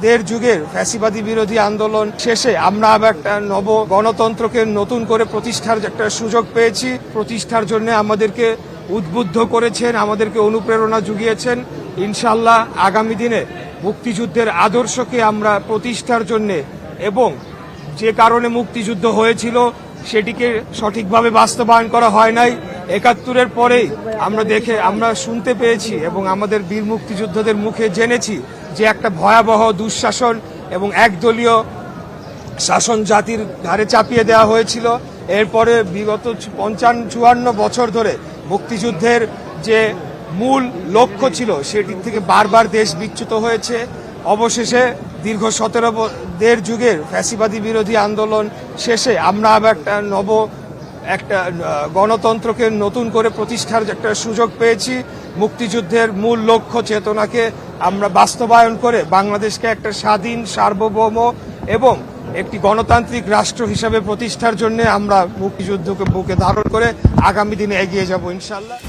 দেড় যুগের ফ্যাসিবাদী বিরোধী আন্দোলন শেষে আমরা আবার একটা নব গণতন্ত্রকে নতুন করে প্রতিষ্ঠার একটা সুযোগ পেয়েছি। প্রতিষ্ঠার জন্য আমাদেরকে উদ্বুদ্ধ করেছেন, আমাদেরকে অনুপ্রেরণা জুগিয়েছেন। ইনশাআল্লাহ আগামী দিনে মুক্তিযুদ্ধের আদর্শকে আমরা প্রতিষ্ঠার জন্য এবং যে কারণে মুক্তিযুদ্ধ হয়েছিল সেটিকে সঠিকভাবে বাস্তবায়ন করা হয় নাই। ৭১-এর পরেই আমরা শুনতে পেয়েছি এবং আমাদের বীর মুক্তিযোদ্ধাদের মুখে জেনেছি যে একটা ভয়াবহ দুঃশাসন এবং একদলীয় শাসন জাতির ঘাড়ে চাপিয়ে দেওয়া হয়েছিল। এরপরে বিগত ৫৫-৫৪ বছর ধরে মুক্তিযুদ্ধের যে মূল লক্ষ্য ছিল সেটির থেকে বারবার দেশ বিচ্যুত হয়েছে। অবশেষে দীর্ঘ দেড় যুগের ফ্যাসিবাদী বিরোধী আন্দোলন শেষে আমরা আবার একটা গণতন্ত্রকে নতুন করে প্রতিষ্ঠার একটা সুযোগ পেয়েছি। মুক্তিযুদ্ধের মূল লক্ষ্য চেতনাকে আমরা বাস্তবায়ন করে বাংলাদেশকে একটা স্বাধীন, সার্বভৌম এবং একটি গণতান্ত্রিক রাষ্ট্র হিসাবে প্রতিষ্ঠার জন্য আমরা মুক্তিযুদ্ধকে বুকে ধারণ করে আগামী দিনে এগিয়ে যাব ইনশাআল্লাহ।